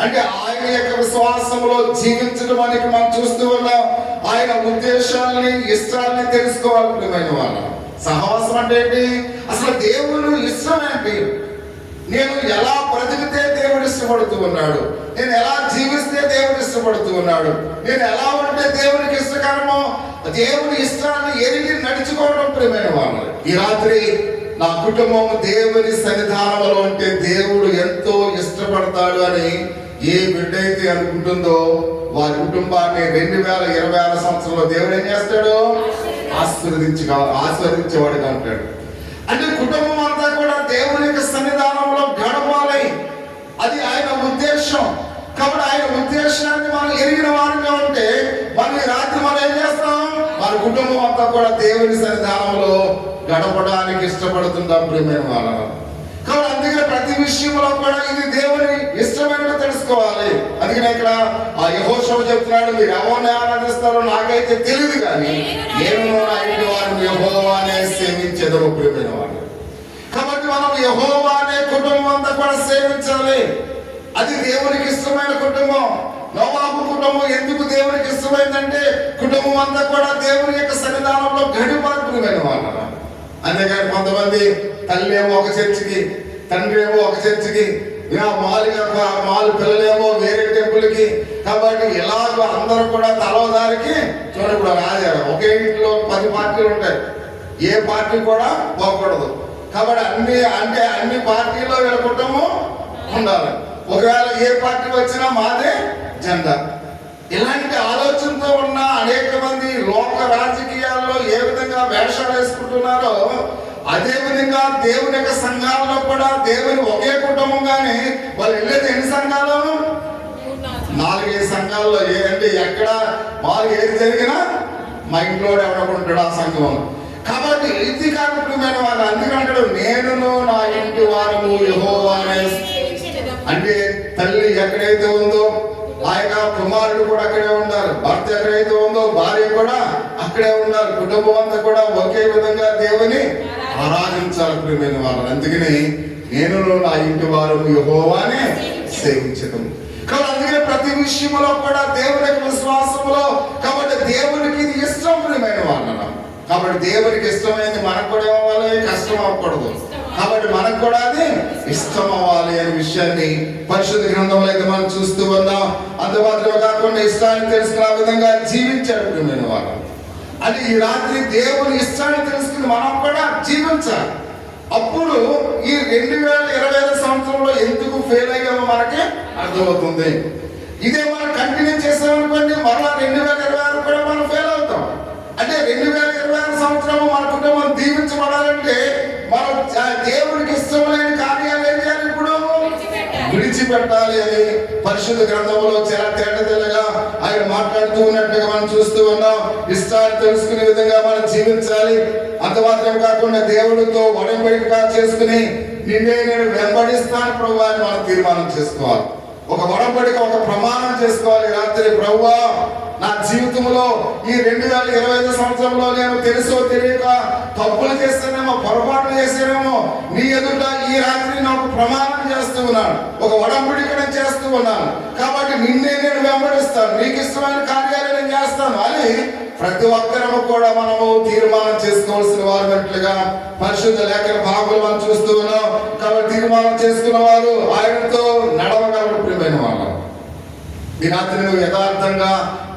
అంటే ఆయన యొక్క విశ్వాసంలో జీవించడం అనేది మనం చూస్తూ ఉన్నాం. ఆయన ఉద్దేశాలని, ఇష్టాలని తెలుసుకోవాలి ప్రియమైన వాళ్ళ. సహవాసం అంటే ఏంటి? అసలు దేవుడు ఇష్టం ఏంటి? నేను ఎలా బ్రతికితే దేవుడు ఇష్టపడుతూ ఉన్నాడు, నేను ఎలా జీవిస్తే దేవుడు ఇష్టపడుతూ ఉన్నాడు, నేను ఎలా ఉంటే దేవునికి ఇష్టకరమో దేవుని ఇష్టాన్ని ఎరిగి నడుచుకోవడం ప్రియమైన వాళ్ళు. ఈ రాత్రి నా కుటుంబం దేవుని సన్నిధానంలో ఉంటే దేవుడు ఎంతో ఇష్టపడతాడు అని ఏ బిడ్డ అయితే అనుకుంటుందో వారి కుటుంబాన్ని 2026 సంవత్సరంలో దేవుడు ఏం చేస్తాడు? ఆశీర్వదించేవాడుగా ఉంటాడు. అంటే కుటుంబం అంతా కూడా దేవుని యొక్క సన్నిధానంలో గడపాలి, అది ఆయన ఉద్దేశం. కాబట్టి ఆయన ఉద్దేశాన్ని మనం ఎరిగిన వారిగా ఉంటే మనం ఈ రాత్రి మనం ఏం చేస్తాం? మన కుటుంబం అంతా కూడా దేవుని సన్నిధానంలో గడపడానికి ఇష్టపడుతుంటాం ప్రియమైన వాళ్ళ. కాబట్టి అందుకే ప్రతి విషయంలో కూడా ఇది దేవుని ఇష్టమైన తెలుసుకోవాలి. అందుకనే ఇక్కడ ఆ యెహోషువ చెప్తున్నాడు, మీరు ఎవరిని ఆరాధిస్తారో నాకైతే తెలియదు, కానీ నేను నా ఇంటి వారిని యెహోవానే సేవించేదము ప్రియమైన వాళ్ళు. కాబట్టి మనం యెహోవానే కుటుంబం అంతా కూడా సేవించాలి. అది దేవునికి ఇష్టమైన కుటుంబం. నోవాహు కుటుంబం ఎందుకు దేవునికి ఇష్టమైందంటే కుటుంబం అంతా కూడా దేవుని యొక్క సన్నిధానంలో గడిపారు ప్రియమైన వాళ్ళ. అంతేకాని కొంతమంది తల్లి ఏమో ఒక చర్చికి, తండ్రి ఏమో ఒక చర్చికి, మాలు పిల్లలేమో వేరే టెంపుల్కి. కాబట్టి ఇలాగ అందరూ కూడా తలవదారికి చూడండి. ఇప్పుడు రాజారు ఒకే ఇంట్లో 10 పార్టీలు ఉంటాయి, ఏ పార్టీ కూడా పోకూడదు. కాబట్టి అన్ని పార్టీల్లో వీళ్ళ కుటుంబం ఉండాలి. ఒకవేళ ఏ పార్టీ వచ్చినా మాదే జెండా. ఇలాంటి ఆలోచనతో ఉన్న అనేక మంది లోక రాజకీయాల్లో ఏ విధంగా వేషాలు వేసుకుంటున్నారో అదే విధంగా దేవుని యొక్క సంఘాలలో కూడా దేవుని ఒకే కుటుంబంగానే వాళ్ళు వెళ్ళేది ఎన్ని సంఘాలు? 4-5 సంఘాల్లో. అంటే ఎక్కడ వాళ్ళు ఏది జరిగినా మా ఇంట్లో ఎవడుకుంటాడు ఆ సంఘం. కాబట్టి ఇది కాకపోయిన వాళ్ళు అందుకంటాడు, నేను నా ఇంటి వారము యెహోవానే. అంటే తల్లి ఎక్కడైతే ఉందో ఆయన కుమారుడు కూడా అక్కడే ఉండాలి, భర్త ఎక్కడైతే ఉందో భార్య కూడా అక్కడే ఉండాలి. కుటుంబం అంతా కూడా ఒకే విధంగా దేవుని ఆరాధించాలి ప్రియమైన వాళ్ళు. అందుకని నేను నా ఇంటి వారు యెహోవానే సేవించడం. కాబట్టి అందుకని ప్రతి విషయంలో కూడా దేవుని విశ్వాసంలో, కాబట్టి దేవునికి ఇది ఇష్టం ప్రియమైన వాళ్ళ. కాబట్టి దేవునికి ఇష్టమైంది మనకు కూడా అవ్వాలి, కష్టం అవ్వకూడదు. కాబట్టి మనకు కూడా అది ఇష్టం అవ్వాలి అనే విషయాన్ని పరిశుద్ధ గ్రంథంలో అయితే మనం చూస్తూ ఉన్నాం. అంత మాత్రమే కాకుండా ఇష్టాన్ని తెలుసుకున్న విధంగా జీవించాడు ప్రియమైన వాళ్ళు. అది ఈ రాత్రి దేవుని ఇష్టాన్ని తెలుసుకుని మనం కూడా జీవించాలి. అప్పుడు ఈ 2025 సంవత్సరంలో ఎందుకు ఫెయిల్ అయ్యామో మనకి అర్థమవుతుంది. ఇదే మనం కంటిన్యూ చేసామనుకోండి మరలా 2026 కూడా మనం ఫెయిల్ అవుతాం. అంటే 2026 సంవత్సరం మన కుటుంబం దీవించబడాలంటే మనం దేవునికి ఇష్టం లేని కార్యాలు ఏం చేయాలి? ఇప్పుడు విడిచిపెట్టాలి అని పరిశుద్ధ గ్రంథంలో చాలా తేటతెల్లగా ఆయన మాట్లాడుతూ ఉన్నట్టుగా మనం చూస్తూ ఉన్నాం. ఇష్టాలు తెలుసుకునే విధంగా మనం జీవించాలి. అంత మాత్రం కాకుండా దేవుడితో ఒడంబడిక చేసుకుని నిన్నే నేను వెంబడిస్తాను ప్రభువా అని మనం తీర్మానం చేసుకోవాలి. ఒక ఒడంబడిక, ఒక ప్రమాణం చేసుకోవాలి. రాత్రి ప్రభువా నా జీవితంలో ఈ 2025 సంవత్సరంలో నేను తెలుసో తెలియక తప్పులు చేస్తానేమో, పొరపాట్లు చేస్తానేమో, నీ ఎదుట ఈ రాత్రి నాకు ప్రమాణం చేస్తూ ఉన్నాను, ఒక ఒడంబడిక చేస్తూ ఉన్నాను. కాబట్టి నిన్నే నేను వెంబడిస్తాను, నీకు ఇష్టమైన కార్యాలు నేను చేస్తాను అని ప్రతి ఒక్కరము కూడా మనము తీర్మానం చేసుకోవాల్సిన వారు అట్లుగా పరిశుద్ధ లేఖన భాగంలో మనం చూస్తూ ఉన్నాం. కాబట్టి తీర్మానం చేసుకున్న వారు ఆయనతో నడవగలరు ప్రియమైన వాళ్ళు. ఈ రాత్రి నువ్వు యథార్థంగా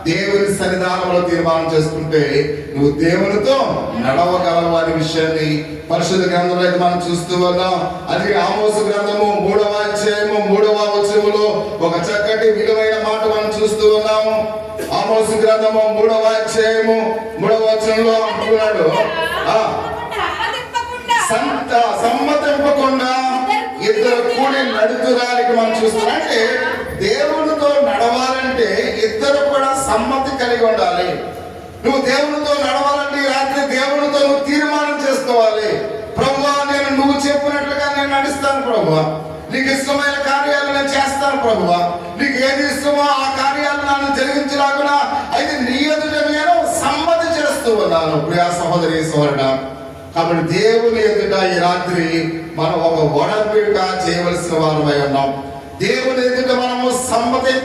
దేవుని సన్నిధానంలో తీర్మానం చేసుకుంటే నువ్వు దేవునితో నడవగలవు అనే విషయాన్ని పరిశుద్ధ గ్రంథంలో అయితే మనం చూస్తూ ఉన్నాం. అందుకే ఆమోసు గ్రంథము 3వ అధ్యాయము 3వ వచనములో ఒక చక్కటి విలువైన మాట మనం చూస్తూ ఉన్నాము. ఆమోసు గ్రంథము 3వ అధ్యాయము 3వ వచనంలో అంటున్నాడు, సమ్మతింపకుండా ఇద్దరు కూడి నడుతురానికి మనం చూస్తున్నాం. అంటే దేవునితో నడవాలంటే ఇద్దరు కూడా సమ్మతి కలిగి ఉండాలి. నువ్వు దేవునితో నడవాలంటే రాత్రి దేవునితో నువ్వు తీర్మానం చేసుకోవాలి. ప్రభువా నేను నువ్వు చెప్పినట్లుగా నేను నడుస్తాను ప్రభువా, నీకు ఇష్టమైన కార్యాలు నేను చేస్తాను ప్రభువా, నీకు ఏది ఇష్టమో ఆ కార్యాలు నన్ను జరిగించలాగునా అయితే నీ ఎదుట నేను సమ్మతి చేస్తూ ఉన్నాను ప్రియా సహోదరి సోదరుడా. కాబట్టి దేవుని ఎదుట ఈ రాత్రి మనం ఒక ఒడంబడిక చేయవలసిన వారమై ఉన్నాం. దేవుని ఎదుట మనము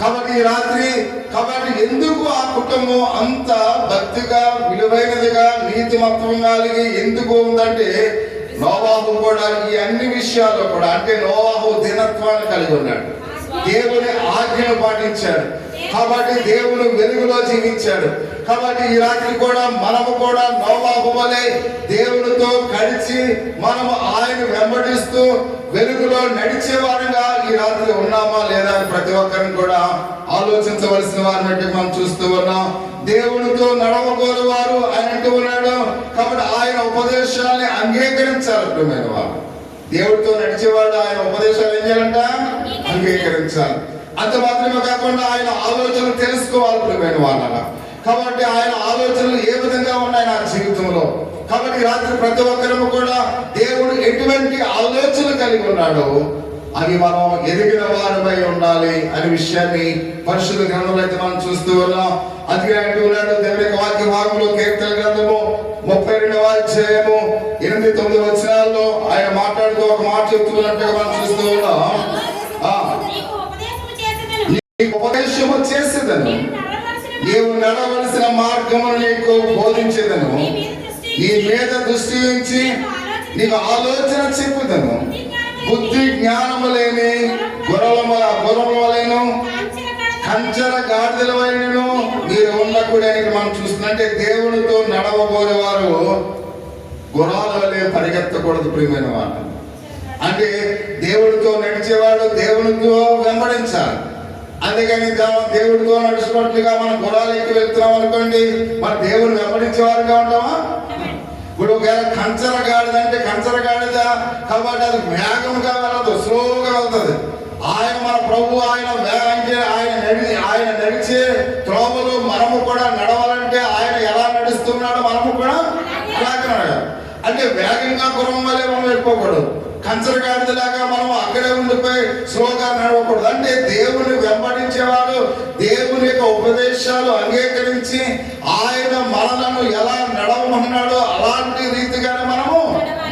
కాబట్టి ఈ రాత్రి కాబట్టి ఎందుకు ఆ కుటుంబం అంత భక్తిగా విలువైనదిగా నీతిమత్వం కలిగి ఎందుకు ఉందంటే నోవాహు కూడా ఈ అన్ని విషయాల్లో కూడా అంటే నోవాహు దినత్వాన్ని కలిగి ఉన్నాడు, దేవుని ఆజ్ఞను పాటించాడు, కాబట్టి దేవుని వెలుగులో జీవించాడు. కాబట్టి ఈ రాత్రి కూడా మనము కూడా నోవాహు వలె దేవునితో కలిసి మనము ఆయన వెంబడిస్తూ వెలుగులో నడిచే వారంగా ఈ రాత్రి ఉన్నామా లేదా అని ప్రతి ఒక్కరిని కూడా ఆలోచించవలసిన వారిని మనం చూస్తూ ఉన్నాం. దేవునితో నడవగోలు వారు ఆయన అంటూ ఉన్నాడు. కాబట్టి ఆయన ఉపదేశాన్ని అంగీకరించాలి. ప్రియమైన వారు, దేవుడితో నడిచేవాడు ఆయన ఉపదేశాలు ఏం చేయాలంట? అంగీకరించాలి. అంత మాత్రమే కాకుండా ఆయన ఆలోచనలు తెలుసుకోవాలి. ప్రియమైన వాళ్ళ కాబట్టి ఆయన ఆలోచనలు ఏ విధంగా ఉన్నాయి నా జీవితంలో. కాబట్టి రాత్రి ప్రతి ఒక్కరము కూడా దేవుడు ఎటువంటి ఆలోచనలు కలిగి ఉన్నాడో అవి మనం ఎదిగిన వారమై ఉండాలి అనే విషయాన్ని పరిశుద్ధ గ్రంథంలో అయితే మనం చూస్తూ ఉన్నాం. అందుకే అంటూ ఉన్నాడు దేవుని యొక్క వాక్య భాగంలో కీర్తన గ్రంథము 32వ అధ్యాయము 8-9 వచనాల్లో ఆయన మాట్లాడుతూ ఒక మాట చెప్తున్నట్టుగా మనం చూస్తూ ఉన్నాం. ఉపదేశము చేసేదను, నీవు నడవలసిన మార్గమును నీకు బోధించేదను, నీ మీద దృష్టి ఉంచి నీకు ఆలోచన చెప్పుదను, బుద్ధి జ్ఞానము లేని గుర్రములను కంచర గాడిదల వైనను మీరు ఉండకూడని మనం చూస్తున్నట్టే దేవునితో నడవబోయే వారు గుర్రాల వలె పరిగెత్తకూడదు. ప్రియమైన వారు అంటే దేవుడితో నడిచేవాడు దేవునితో వెంబడించాలి. అందుకని దేవుడితో నడుచుకున్నట్లుగా మనం గుర్రాలకి వెళ్తున్నాం అనుకోండి, మన దేవుని వెంబడించేవారుగా ఉంటామా? ఇప్పుడు ఒకవేళ కంచర గాడిద అంటే కంచర గాడిద కాబట్టి అది వేగంగా వెళ్ళదు, స్లోగా వెళ్తుంది. ఆయన మన ప్రభు ఆయన ఆయన నడిచే త్రోవలు మనము కూడా నడవాలంటే ఆయన ఎలా నడుస్తున్నాడో మనము కూడా అలాగే నడవాలి. అంటే వేగంగా గుర్రం వల్లే మనం వెళ్ళిపోకూడదు, కంచర గాడిదలాగా మనం అక్కడే ఉండిపోయి స్లోగా నడవకూడదు. అంటే దేవుని వెంబడించేవాడు దేవుని యొక్క ఉపదేశాలు అంగీకరించి ఆయన మనలను ఎలా నడవమన్నాడో అలాంటి రీతిగానే మనము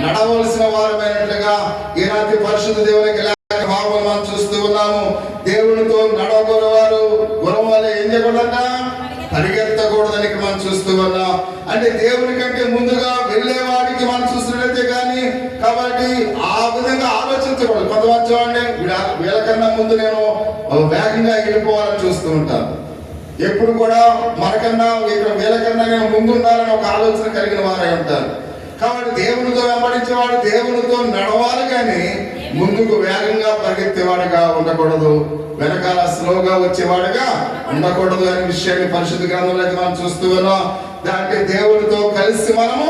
నడవలసిన వారమైనట్లుగా ఈనాటి పరిశుద్ధ దేవునికి భావం మనం చూస్తూ ఉన్నాము. దేవునితో నడవగల వారు గుర్రం వల్ల ఏం చేయకూడదట? పరిగెత్తకూడదని మనం చూస్తూ ఉన్నాం. అంటే దేవుని కంటే ముందుగా వెళ్ళేవాడికి మనం చూస్తున్నట్లయితే కానీ కాబట్టి ఆ విధంగా ఆలోచించకూడదు. కొంతమంది చూడండి, వీళ్ళకన్నా ముందు నేను వేగంగా వెళ్ళిపోవాలని చూస్తూ ఉంటాను. ఎప్పుడు కూడా మనకన్నా వీళ్ళకన్నా నేను ముందు ఉండాలని ఒక ఆలోచన కలిగిన వారై ఉంటారు. కాబట్టి దేవునితో వెంబడించేవాడు దేవునితో నడవాలి కానీ ముందుకు వేగంగా పరిగెత్తేవాడుగా ఉండకూడదు, వెనకాల స్లోగా వచ్చేవాడుగా ఉండకూడదు అనే విషయాన్ని పరిశుద్ధ గ్రంథంలో అయితే మనం చూస్తూ ఉన్నాం. దాంట్లో దేవునితో కలిసి మనము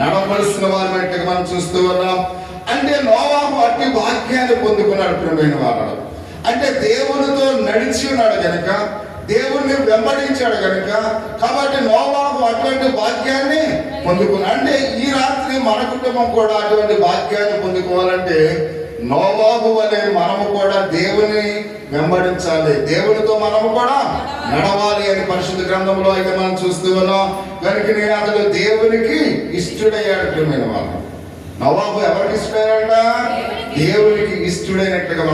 నడవలసిన వారిని మనం చూస్తూ ఉన్నాం. అంటే నోవాహు అట్టి వాక్యాన్ని పొందుకున్నాడు. ప్రియమైన వారు అంటే దేవునితో నడిచి ఉన్నాడు కనుక, దేవుణ్ణి వెంబడించాడు కనుక, కాబట్టి నోవాహు అటువంటి వాక్యాన్ని పొందుకున్నాడు. అంటే ఈ రాత్రి మన కుటుంబం కూడా అటువంటి వాక్యాన్ని పొందుకోవాలంటే నోవాహు వలె మనము కూడా దేవుని వెంబడించాలి, దేవునితో మనము కూడా నడవాలి అని పరిశుద్ధ గ్రంథంలో అయితే మనం చూస్తూ ఉన్నాం. కనుక నేను అతడు దేవునికి ఇష్టడయ్యాడు. ప్రియమైన వాళ్ళు నోవాహు ఎవరికి ఇష్టడయ్యాడ? దేవునికి ఇష్టడైనట్లుగా